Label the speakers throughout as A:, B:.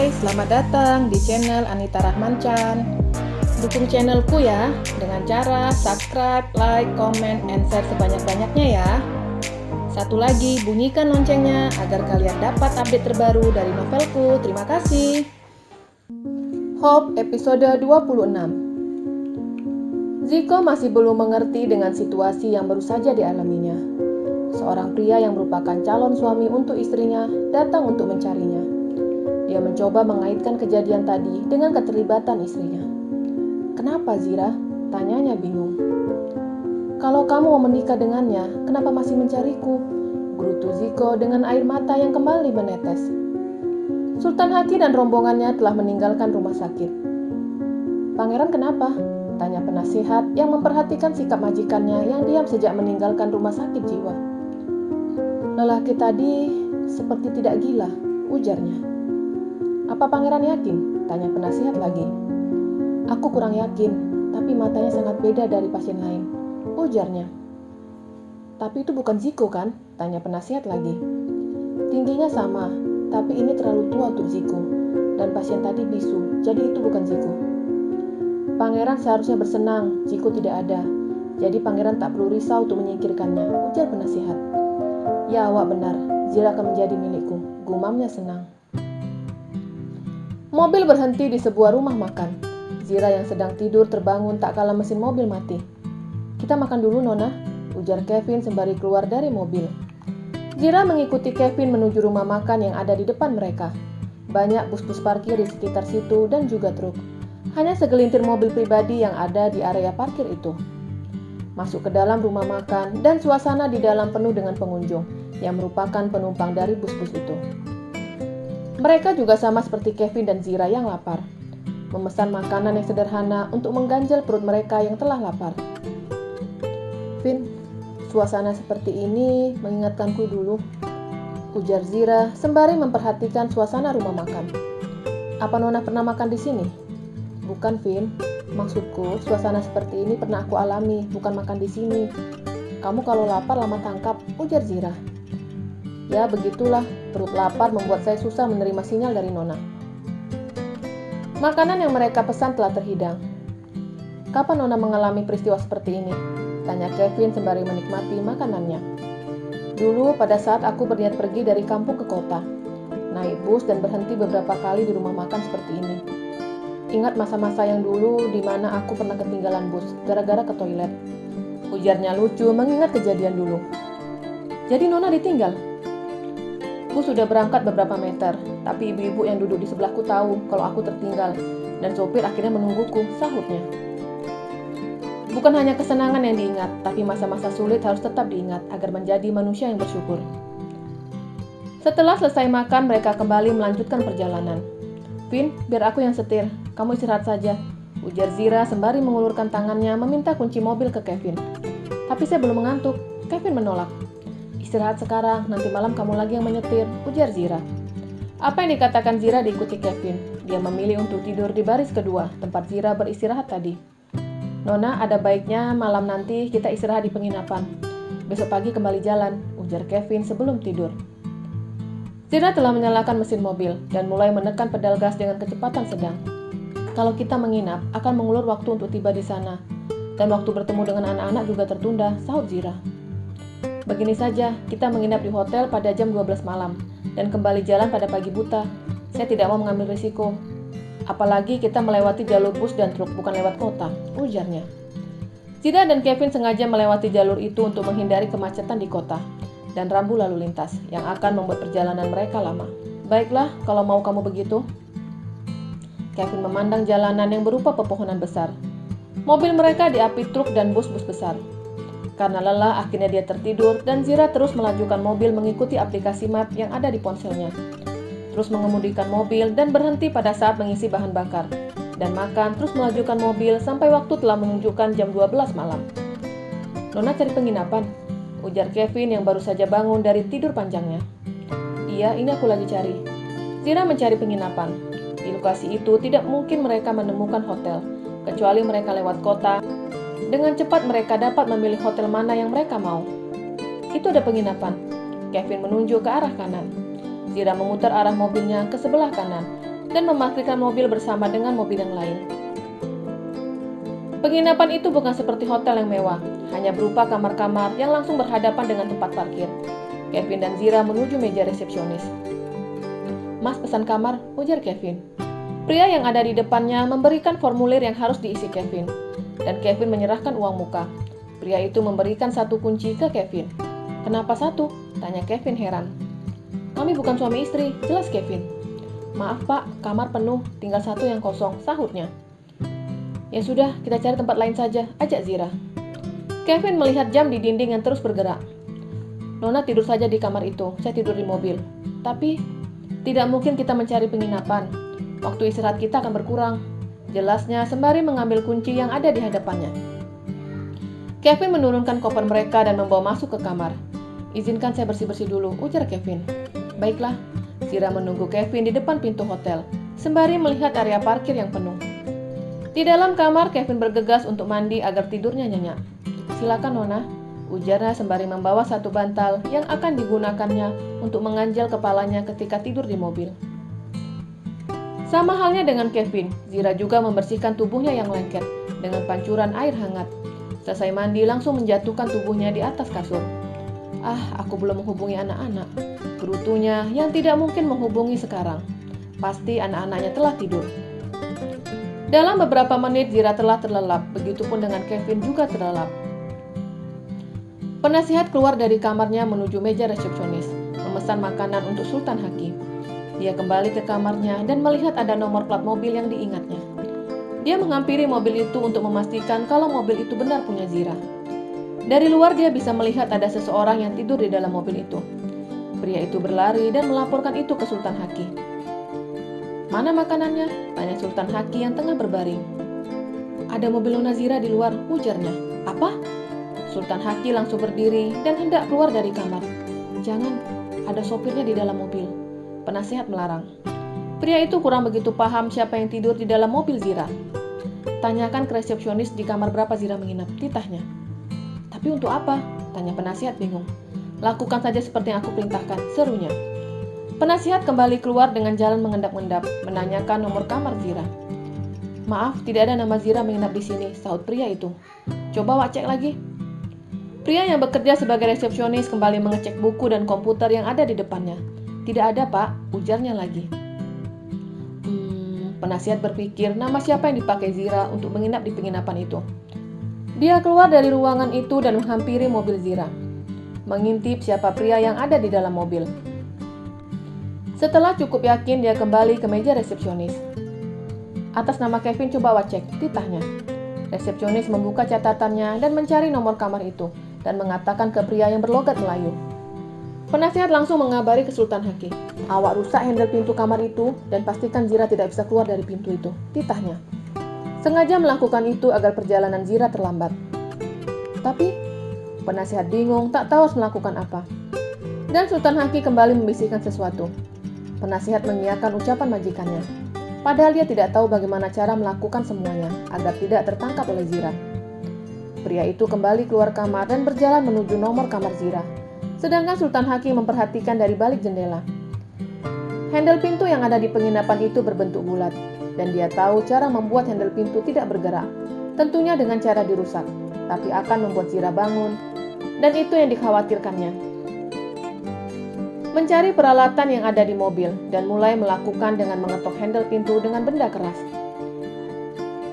A: Hai, selamat datang di channel Anita Rahman Chan. Dukung channelku ya dengan cara subscribe, like, comment, and share sebanyak-banyaknya ya. Satu lagi, bunyikan loncengnya agar kalian dapat update terbaru dari novelku. Terima kasih. Hope episode 26. Ziko masih belum mengerti dengan situasi yang baru saja dialaminya. Seorang pria yang merupakan calon suami untuk istrinya datang untuk mencarinya. Dia mencoba mengaitkan kejadian tadi dengan keterlibatan istrinya. "Kenapa, Zira?" tanyanya bingung. "Kalau kamu mau menikah dengannya, kenapa masih mencariku?" gerutu Ziko dengan air mata yang kembali menetes. Sultan Hati dan rombongannya telah meninggalkan rumah sakit. "Pangeran kenapa?" tanya penasihat yang memperhatikan sikap majikannya yang diam sejak meninggalkan rumah sakit jiwa. "Lelaki tadi seperti tidak gila," ujarnya. "Apa pangeran yakin?" tanya penasihat lagi. "Aku kurang yakin, tapi matanya sangat beda dari pasien lain," ujarnya. "Tapi itu bukan Ziko kan?" tanya penasihat lagi. "Tingginya sama, tapi ini terlalu tua untuk Ziko, dan pasien tadi bisu, jadi itu bukan Ziko." "Pangeran seharusnya bersenang, Ziko tidak ada, jadi pangeran tak perlu risau untuk menyingkirkannya," ujar penasihat. "Ya, awak benar, Zira akan menjadi milikku," gumamnya senang. Mobil berhenti di sebuah rumah makan. Zira yang sedang tidur terbangun tak kala mesin mobil mati. "Kita makan dulu, Nona," ujar Kevin sembari keluar dari mobil. Zira mengikuti Kevin menuju rumah makan yang ada di depan mereka. Banyak bus-bus parkir di sekitar situ dan juga truk. Hanya segelintir mobil pribadi yang ada di area parkir itu. Masuk ke dalam rumah makan dan suasana di dalam penuh dengan pengunjung yang merupakan penumpang dari bus-bus itu. Mereka juga sama seperti Kevin dan Zira yang lapar. Memesan makanan yang sederhana untuk mengganjal perut mereka yang telah lapar. "Vin, suasana seperti ini mengingatkanku dulu," ujar Zira sembari memperhatikan suasana rumah makan. "Apa Nona pernah makan di sini?" "Bukan, Vin. Maksudku, suasana seperti ini pernah aku alami, bukan makan di sini. Kamu kalau lapar lama tangkap," ujar Zira. "Ya, begitulah. Perut lapar membuat saya susah menerima sinyal dari Nona." Makanan yang mereka pesan telah terhidang. "Kapan Nona mengalami peristiwa seperti ini?" tanya Kevin sembari menikmati makanannya. "Dulu pada saat aku berniat pergi dari kampung ke kota. Naik bus dan berhenti beberapa kali di rumah makan seperti ini. Ingat masa-masa yang dulu di mana aku pernah ketinggalan bus gara-gara ke toilet," ujarnya lucu mengingat kejadian dulu. "Jadi Nona ditinggal?" "Bus sudah berangkat beberapa meter, tapi ibu-ibu yang duduk di sebelahku tahu kalau aku tertinggal, dan sopir akhirnya menungguku," sahutnya. "Bukan hanya kesenangan yang diingat, tapi masa-masa sulit harus tetap diingat agar menjadi manusia yang bersyukur." Setelah selesai makan, mereka kembali melanjutkan perjalanan. "Vin, biar aku yang setir, kamu istirahat saja," ujar Zira sembari mengulurkan tangannya meminta kunci mobil ke Kevin. "Tapi saya belum mengantuk," Kevin menolak. "Istirahat sekarang, nanti malam kamu lagi yang menyetir," ujar Zira. Apa yang dikatakan Zira diikuti Kevin. Dia memilih untuk tidur di baris kedua, tempat Zira beristirahat tadi. "Nona, ada baiknya malam nanti kita istirahat di penginapan. Besok pagi kembali jalan," ujar Kevin sebelum tidur. Zira telah menyalakan mesin mobil dan mulai menekan pedal gas dengan kecepatan sedang. "Kalau kita menginap, akan mengulur waktu untuk tiba di sana. Dan waktu bertemu dengan anak-anak juga tertunda," sahut Zira. "Begini saja, kita menginap di hotel pada jam 12 malam dan kembali jalan pada pagi buta. Saya tidak mau mengambil risiko. Apalagi kita melewati jalur bus dan truk, bukan lewat kota," ujarnya. Zira dan Kevin sengaja melewati jalur itu untuk menghindari kemacetan di kota dan rambu lalu lintas yang akan membuat perjalanan mereka lama. "Baiklah, kalau mau kamu begitu." Kevin memandang jalanan yang berupa pepohonan besar. Mobil mereka diapit truk dan bus-bus besar. Karena lelah, akhirnya dia tertidur dan Zira terus melajukan mobil mengikuti aplikasi map yang ada di ponselnya. Terus mengemudikan mobil dan berhenti pada saat mengisi bahan bakar. Dan makan, terus melajukan mobil sampai waktu telah menunjukkan jam 12 malam. "Nona cari penginapan?" ujar Kevin yang baru saja bangun dari tidur panjangnya. "Iya, ini aku lagi cari." Zira mencari penginapan. Di lokasi itu tidak mungkin mereka menemukan hotel, kecuali mereka lewat kota. Dengan cepat mereka dapat memilih hotel mana yang mereka mau. "Itu ada penginapan." Kevin menunjuk ke arah kanan. Zira memutar arah mobilnya ke sebelah kanan. dan memarkirkan mobil bersama dengan mobil yang lain. Penginapan itu bukan seperti hotel yang mewah, hanya berupa kamar-kamar yang langsung berhadapan dengan tempat parkir. Kevin dan Zira menuju meja resepsionis. "Mas pesan kamar," ujar Kevin. Pria yang ada di depannya memberikan formulir yang harus diisi Kevin, dan Kevin menyerahkan uang muka. Pria itu memberikan satu kunci ke Kevin. "Kenapa satu?" tanya Kevin heran. "Kami bukan suami istri," jelas Kevin. "Maaf pak, kamar penuh, tinggal satu yang kosong," sahutnya. "Ya sudah, kita cari tempat lain saja," ajak Zira. Kevin melihat jam di dinding yang terus bergerak. "Nona tidur saja di kamar itu, saya tidur di mobil. Tapi, tidak mungkin kita mencari penginapan. Waktu istirahat kita akan berkurang," jelasnya sembari mengambil kunci yang ada di hadapannya. Kevin menurunkan koper mereka dan membawa masuk ke kamar. "Izinkan saya bersih-bersih dulu," ujar Kevin. "Baiklah." Zira menunggu Kevin di depan pintu hotel, sembari melihat area parkir yang penuh. Di dalam kamar, Kevin bergegas untuk mandi agar tidurnya nyenyak. "Silakan Nona," ujarnya sembari membawa satu bantal yang akan digunakannya untuk menganjal kepalanya ketika tidur di mobil. Sama halnya dengan Kevin, Zira juga membersihkan tubuhnya yang lengket dengan pancuran air hangat. Selesai mandi, langsung menjatuhkan tubuhnya di atas kasur. "Ah, aku belum menghubungi anak-anak," gerutunya yang tidak mungkin menghubungi sekarang. Pasti anak-anaknya telah tidur. Dalam beberapa menit Zira telah terlelap, begitupun dengan Kevin juga terlelap. Penasihat keluar dari kamarnya menuju meja resepsionis, memesan makanan untuk Sultan Haki. Dia kembali ke kamarnya dan melihat ada nomor plat mobil yang diingatnya. Dia menghampiri mobil itu untuk memastikan kalau mobil itu benar punya Zira. Dari luar dia bisa melihat ada seseorang yang tidur di dalam mobil itu. Pria itu berlari dan melaporkan itu ke Sultan Haki. "Mana makanannya?" tanya Sultan Haki yang tengah berbaring. "Ada mobil Nona Zira di luar," ujarnya. "Apa?" Sultan Haki langsung berdiri dan hendak keluar dari kamar. "Jangan, ada sopirnya di dalam mobil," penasihat melarang. Pria itu kurang begitu paham siapa yang tidur di dalam mobil Zira. "Tanyakan ke resepsionis di kamar berapa Zira menginap," titahnya. "Tapi untuk apa?" tanya penasihat bingung. "Lakukan saja seperti yang aku perintahkan," serunya. Penasihat kembali keluar dengan jalan mengendap-endap, menanyakan nomor kamar Zira. "Maaf, tidak ada nama Zira menginap di sini," sahut pria itu. "Coba Wak cek lagi." Pria yang bekerja sebagai resepsionis kembali mengecek buku dan komputer yang ada di depannya. "Tidak ada, Pak," ujarnya lagi. Penasihat berpikir nama siapa yang dipakai Zira untuk menginap di penginapan itu. Dia keluar dari ruangan itu dan menghampiri mobil Zira, mengintip siapa pria yang ada di dalam mobil. Setelah cukup yakin, dia kembali ke meja resepsionis. "Atas nama Kevin, coba Wak cek," titahnya. Resepsionis membuka catatannya dan mencari nomor kamar itu dan mengatakan ke pria yang berlogat Melayu. Penasihat langsung mengabari ke Sultan Haki. "Awak rusak handle pintu kamar itu dan pastikan Zira tidak bisa keluar dari pintu itu," titahnya. Sengaja melakukan itu agar perjalanan Zira terlambat. Tapi, penasihat bingung tak tahu harus melakukan apa. Dan Sultan Haki kembali membisikkan sesuatu. Penasihat mengiyakan ucapan majikannya. Padahal dia tidak tahu bagaimana cara melakukan semuanya agar tidak tertangkap oleh Zira. Pria itu kembali keluar kamar dan berjalan menuju nomor kamar Zira. Sedangkan Sultan Haki memperhatikan dari balik jendela. Handle pintu yang ada di penginapan itu berbentuk bulat, dan dia tahu cara membuat handle pintu tidak bergerak, tentunya dengan cara dirusak, tapi akan membuat Zira bangun, dan itu yang dikhawatirkannya. Mencari peralatan yang ada di mobil, dan mulai melakukan dengan mengetok handle pintu dengan benda keras.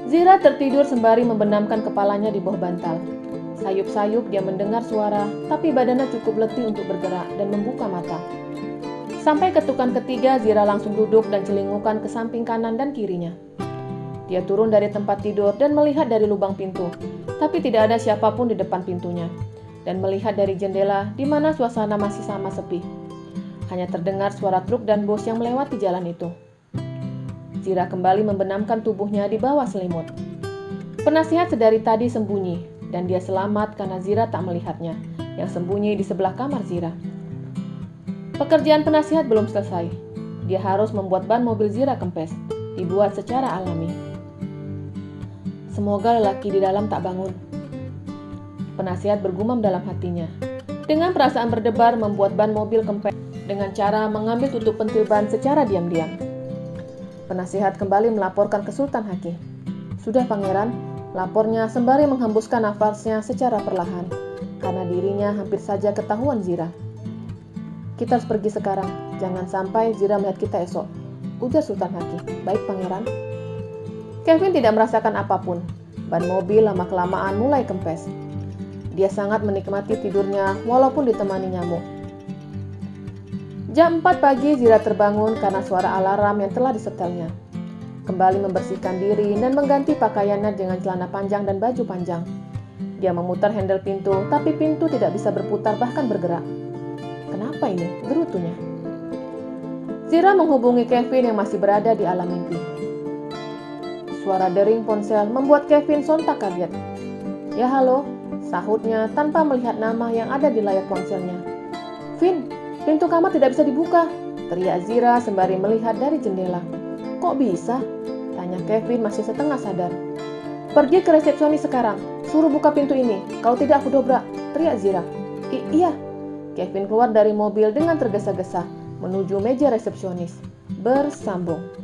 A: Zira tertidur sembari membenamkan kepalanya di bawah bantal. Sayup-sayup dia mendengar suara, tapi badannya cukup letih untuk bergerak dan membuka mata. Sampai ketukan ketiga, Zira langsung duduk dan celingukan ke samping kanan dan kirinya. Dia turun dari tempat tidur dan melihat dari lubang pintu, tapi tidak ada siapapun di depan pintunya. Dan melihat dari jendela, di mana suasana masih sama sepi. Hanya terdengar suara truk dan bus yang melewati jalan itu. Zira kembali membenamkan tubuhnya di bawah selimut. Penasihat sedari tadi sembunyi, dan dia selamat karena Zira tak melihatnya, yang sembunyi di sebelah kamar Zira. Pekerjaan penasihat belum selesai. Dia harus membuat ban mobil Zira kempes, dibuat secara alami. "Semoga lelaki di dalam tak bangun," penasihat bergumam dalam hatinya. Dengan perasaan berdebar membuat ban mobil kempes dengan cara mengambil tutup pentil ban secara diam-diam. Penasihat kembali melaporkan ke Sultan Haki. Sudah pangeran, lapornya sembari menghembuskan nafasnya secara perlahan, karena dirinya hampir saja ketahuan Zira. Kita harus pergi sekarang, jangan sampai Zira melihat kita esok, ujar Sultan Haki. Baik pangeran. Kevin tidak merasakan apapun. Ban mobil lama-kelamaan mulai kempes. Dia sangat menikmati tidurnya walaupun ditemani nyamuk. Jam 4 pagi Zira terbangun karena suara alarm yang telah disetelnya. Kembali membersihkan diri dan mengganti pakaiannya dengan celana panjang dan baju panjang. Dia memutar handle pintu, tapi pintu tidak bisa berputar bahkan bergerak. Kenapa ini? Gerutunya. Zira menghubungi Kevin yang masih berada di alam mimpi. Suara dering ponsel membuat Kevin sontak kaget. Ya halo, sahutnya tanpa melihat nama yang ada di layar ponselnya. Vin, pintu kamar tidak bisa dibuka, teriak Zira sembari melihat dari jendela. Kok bisa? Tanya Kevin masih setengah sadar. Pergi ke resepsionis sekarang, suruh buka pintu ini, kalau tidak aku dobrak, teriak Zira. Iya. Kevin keluar dari mobil dengan tergesa-gesa menuju meja resepsionis. Bersambung.